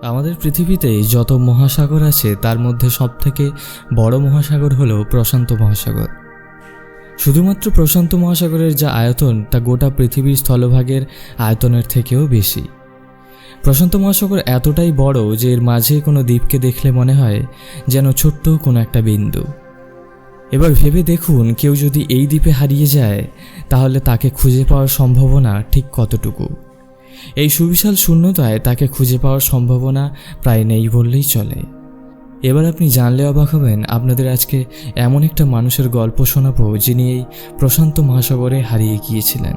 আমাদের পৃথিবীতে যত মহাসাগর আছে তার মধ্যে সবথেকে বড় মহাসাগর হলো প্রশান্ত মহাসাগর। শুধুমাত্র প্রশান্ত মহাসাগরের যা আয়তন তা গোটা পৃথিবীর স্থলভাগের আয়তনের থেকেও বেশি। প্রশান্ত মহাসাগর এতটাই বড় যে এর মাঝে কোনো দ্বীপকে দেখলে মনে হয় যেন ছোট্ট কোনো একটা বিন্দু। এবার ভেবে দেখুন, কেউ যদি এই দ্বীপে হারিয়ে যায় তাহলে তাকে খুঁজে পাওয়ার সম্ভাবনা ঠিক কতটুকু। এই সুবিশাল শূন্যতায় তাকে খুঁজে পাওয়ার সম্ভাবনা প্রায় নেই বললেই চলে। এবার আপনি জানলে অবাক হবেন, আপনাদের আজকে এমন একটা মানুষের গল্প শোনাবো যিনি এই প্রশান্ত মহাসাগরে হারিয়ে গিয়েছিলেন।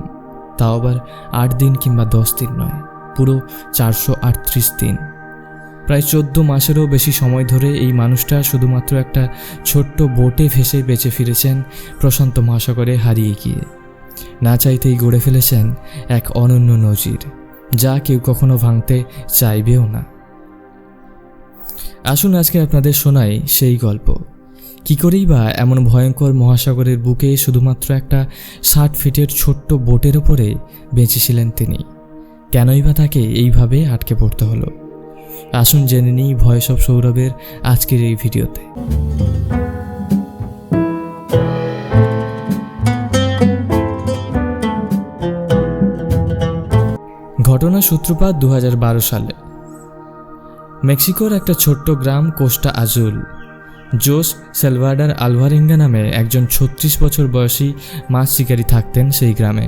তাও আবার 8 দিন কিংবা 10 দিন নয়, পুরো 438 দিন। প্রায় 14 মাসেরও বেশি সময় ধরে এই মানুষটা শুধুমাত্র একটা ছোট্ট বোটে ভেসে বেঁচে ফিরেছেন প্রশান্ত মহাসাগরে হারিয়ে গিয়ে। না চাইতেই গড়ে ফেলেছেন এক অনন্য নজির, যা কেউ কখনো ভাঙতে চাইবেও না। আসুন আজকে আপনাদের শোনাই সেই গল্প। কি করেই বা এমন ভয়ঙ্কর মহাসাগরের বুকে শুধুমাত্র একটা 60 ফিটের ছোট্ট বোটের ওপরে বেঁচেছিলেন তিনি। কেনই বা তাকে এইভাবে আটকে পড়তে হলো? আসুন জেনে নিই ভয়েস অফ সৌরভের আজকের এই ভিডিওতে। ঘটনা সূত্রপাত 2012 সালে। মেক্সিকোর একটা ছোট্ট গ্রাম কোস্টা আজুল। জোস সালভাডর আলভারেঙ্গা নামে একজন 36 বছর বয়সী মাছ শিকারী থাকতেন সেই গ্রামে।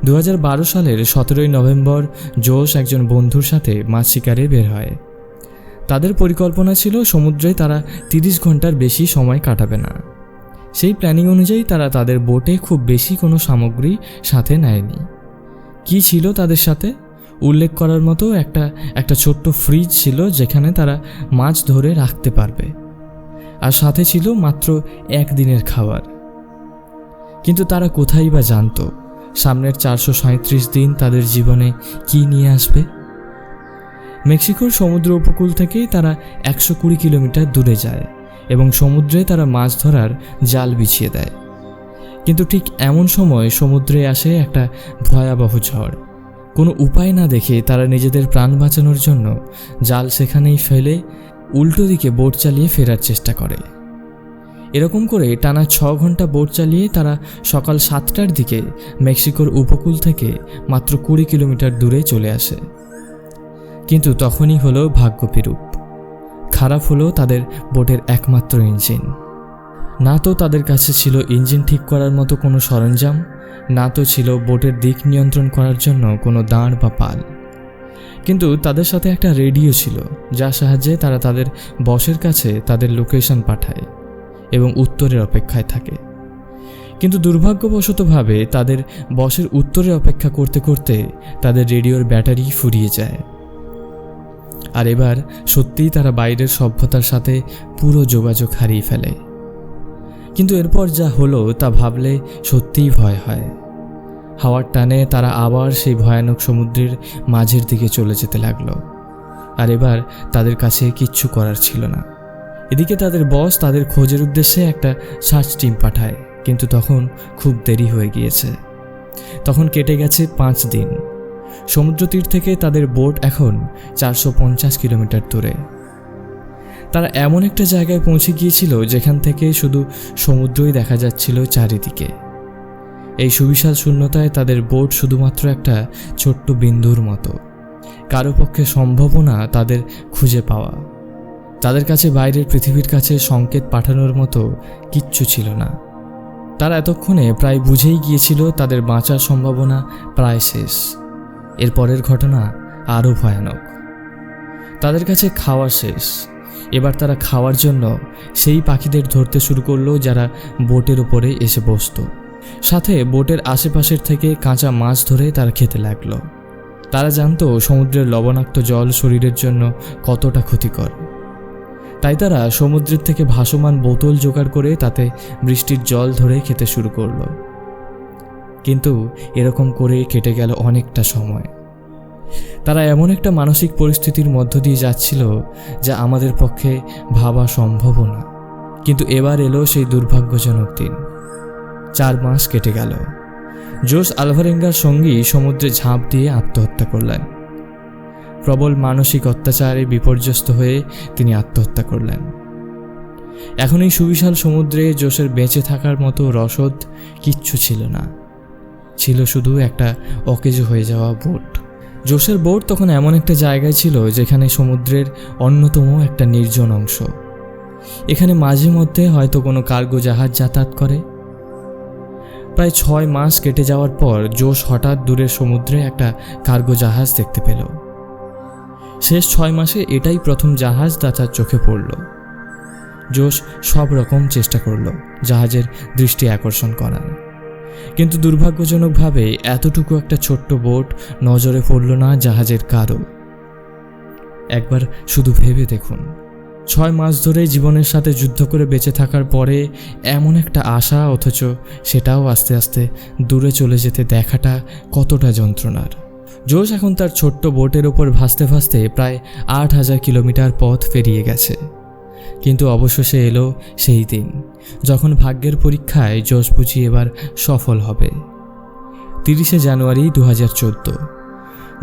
2012 সালের 17 নভেম্বর জোস একজন বন্ধুর সাথে মাছ শিকারে বের হয়। তাদের পরিকল্পনা ছিল সমুদ্রে তারা 30 ঘন্টার বেশি সময় কাটাবে না। সেই প্ল্যানিং অনুযায়ী তারা তাদের বোটে খুব বেশি কোনো সামগ্রী সাথে নেয়নি। কি ছিল তাদের সাথে? উল্লেখ করার মতো একটা ছোট্ট ফ্রিজ ছিল যেখানে তারা মাছ ধরে রাখতে পারবে, আর সাথে ছিল মাত্র 1 দিনের খাবার। কিন্তু তারা কোথায় বা জানতো সামনের 437 দিন তাদের জীবনে কি নিয়ে আসবে। মেক্সিকোর সমুদ্র উপকূল থেকেই তারা 120 কিলোমিটার দূরে যায় এবং সমুদ্রে তারা মাছ ধরার জাল বিছিয়ে দেয়। কিন্তু ঠিক এমন সময় সমুদ্রে আসে একটা ভয়াবহ ঝড়। কোনো উপায় না দেখে তারা নিজেদের প্রাণ বাঁচানোর জন্য জাল সেখানেই ফেলে উল্টো দিকে বোট চালিয়ে ফেরার চেষ্টা করে। এরকম করে টানা 6 ঘন্টা বোট চালিয়ে তারা সকাল 7টার দিকে মেক্সিকোর উপকূল থেকে মাত্র 20 কিলোমিটার দূরে চলে আসে। কিন্তু তখনই হলো ভাগ্যবিরূপ। খারাপ হলো তাদের বোটের একমাত্র ইঞ্জিন। না তো তাদের কাছে ছিল ইঞ্জিন ঠিক করার মতো কোনো সরঞ্জাম, না তো ছিল বোটের দিক নিয়ন্ত্রণ করার জন্য কোনো দাঁড় বা পাল। কিন্তু তাদের সাথে একটা রেডিও ছিল, যার সাহায্যে তারা তাদের বসের কাছে তাদের লোকেশন পাঠায় এবং উত্তরের অপেক্ষায় থাকে। কিন্তু দুর্ভাগ্যবশতভাবে তাদের বসের উত্তরের অপেক্ষা করতে করতে তাদের রেডিওর ব্যাটারি ফুরিয়ে যায়। আর এবার সত্যিই তারা বাইরের সভ্যতার সাথে পুরো যোগাযোগ হারিয়ে ফেলে। কিন্তু এরপর যা হলো তা ভাবলে সত্যিই ভয় হয়। হাওয়ার টানে তারা আবার সেই ভয়ানক সমুদ্রের মাঝের দিকে চলে যেতে লাগলো। আর এবার তাদের কাছে কিচ্ছু করার ছিল না। এদিকে তাদের বস তাদের খোঁজের উদ্দেশ্যে একটা সার্চ টিম পাঠায়, কিন্তু তখন খুব দেরি হয়ে গিয়েছে। তখন কেটে গেছে 5 দিন। সমুদ্র তীর থেকে তাদের বোট এখন 450 কিলোমিটার দূরে। তারা এমন একটা জায়গায় পৌঁছে গিয়েছিল যেখান থেকে শুধু সমুদ্রই দেখা যাচ্ছিল চারিদিকে। এই সুবিশাল শূন্যতায় তাদের বোট শুধুমাত্র একটা ছোট্ট বিন্দুর মতো। কারো পক্ষে সম্ভবও না তাদের খুঁজে পাওয়া। তাদের কাছে বাইরের পৃথিবীর কাছে সংকেত পাঠানোর মতো কিচ্ছু ছিল না। তারা এতক্ষণে প্রায় বুঝেই গিয়েছিল তাদের বাঁচার সম্ভাবনা প্রায় শেষ। এর পরের ঘটনা আরও ভয়ানক। তাদের কাছে খাওয়া শেষ। এবার তারা খাওয়ার জন্য সেই পাখিদের ধরতে শুরু করলো যারা বোটের উপরে এসে বসত। সাথে বোটের আশেপাশের থেকে কাঁচা মাছ ধরে তারা খেতে লাগলো। তারা জানতো সমুদ্রের লবণাক্ত জল শরীরের জন্য কতটা ক্ষতিকর। তাই তারা সমুদ্রের থেকে ভাসমান বোতল জোগাড় করে তাতে বৃষ্টির জল ধরে খেতে শুরু করলো। কিন্তু এরকম করে কেটে গেল অনেকটা সময়। তারা এমন একটা মানসিক পরিস্থিতির মধ্য দিয়ে যাচ্ছিল যা আমাদের পক্ষে ভাবা সম্ভবও না। কিন্তু এবার এলো সেই দুর্ভাগ্যজনক দিন। 4 মাস কেটে গেল। জোস আলভারেঙ্গার সঙ্গী সমুদ্রে ঝাঁপ দিয়ে আত্মহত্যা করলেন। প্রবল মানসিক অত্যাচারে বিপর্যস্ত হয়ে তিনি আত্মহত্যা করলেন। এখন এই সুবিশাল সমুদ্রে জোসের বেঁচে থাকার মতো রসদ কিচ্ছু ছিল না, ছিল শুধু একটা অকেজো হয়ে যাওয়া বোট। জোসের বোট তখন এমন একটা জায়গায় ছিল যেখানে সমুদ্রের অন্যতম একটা নির্জন অংশ। এখানে মাঝে মধ্যে হয়তো কোনো কার্গো জাহাজ যাতায়াত করে। প্রায় 6 মাস কেটে যাওয়ার পর জোস হঠাৎ দূরের সমুদ্রে একটা কার্গো জাহাজ দেখতে পেল। শেষ 6 মাসে এটাই প্রথম জাহাজ তার চোখে পড়ল। জোস সব রকম চেষ্টা করল জাহাজের দৃষ্টি আকর্ষণ করার, কিন্তু দুর্ভাগ্যজনকভাবে এতটুকু একটা ছোট্ট বোট নজরে পড়ল না জাহাজের কারো। একবার শুধু ভেবে দেখুন, 6 মাস ধরে জীবনের সাথে যুদ্ধ করে বেঁচে থাকার পরে এমন একটা আশা, অথচ সেটাও আস্তে আস্তে দূরে চলে যেতে দেখাটা কতটা যন্ত্রণার। জোস এখন তার ছোট্ট বোটের ওপর ভাসতে ভাসতে প্রায় 8000 কিলোমিটার পথ পেরিয়ে গেছে। কিন্তু অবশেষে এলো সেই দিন যখন ভাগ্যের পরীক্ষায় জোস বুঝি এবার সফল হবে। 30শে জানুয়ারি 2014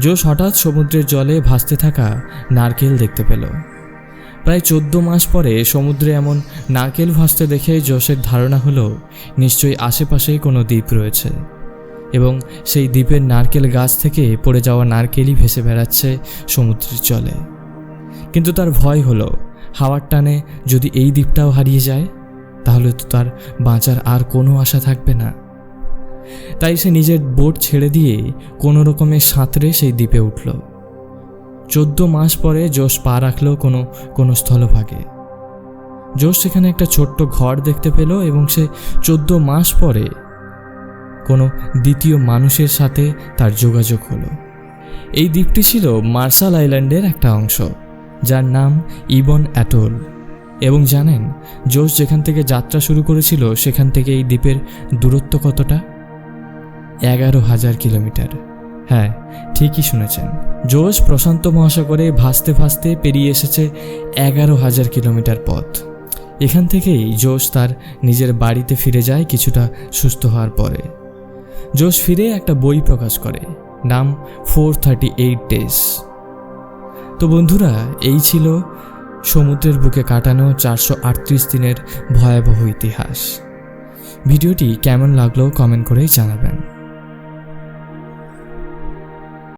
জোস হঠাৎ সমুদ্রের জলে ভাসতে থাকা নারকেল দেখতে পেল। প্রায় 14 মাস পরে সমুদ্রে এমন নারকেল ভাসতে দেখে জোসের ধারণা হলো নিশ্চয়ই আশেপাশেই কোনো দ্বীপ রয়েছে এবং সেই দ্বীপের নারকেল গাছ থেকে পড়ে যাওয়া নারকেলই ভেসে বেড়াচ্ছে সমুদ্রের জলে। কিন্তু তার ভয় হলো হাওয়ার টানে যদি এই দ্বীপটাও হারিয়ে যায় তাহলে তো তার বাঁচার আর কোনো আশা থাকবে না। তাই সে নিজের বোট ছেড়ে দিয়ে কোনো রকমে সাঁতরে সেই দ্বীপে উঠল। 14 মাস পরে জোস পা রাখল কোনো স্থলভাগে। জোস সেখানে একটা ছোট্ট ঘর দেখতে পেল এবং সে 14 মাস পরে কোনো দ্বিতীয় মানুষের সাথে তার যোগাযোগ হলো। এই দ্বীপটি ছিল মার্শাল আইল্যান্ডের একটা অংশ, যার নাম ইবন অ্যাটল। এবং জানেন জোস যেখান থেকে যাত্রা শুরু করেছিল সেখান থেকে এই দ্বীপের দূরত্ব কতটা? 11,000 কিলোমিটার। হ্যাঁ, ঠিকই শুনেছেন, জোস প্রশান্ত মহাসাগরে ভাসতে ভাসতে পেরিয়ে এসেছে 11,000 কিলোমিটার পথ। এখান থেকেই জোস তার নিজের বাড়িতে ফিরে যায় কিছুটা সুস্থ হওয়ার পরে। জোস ফিরে একটা বই প্রকাশ করে, নাম 438 ডেজ। তো বন্ধুরা, এই ছিল সমুদ্রের বুকে কাটানো 438 দিনের ভয়াবহ ইতিহাস। ভিডিওটি কেমন লাগলো কমেন্ট করেই জানাবেন।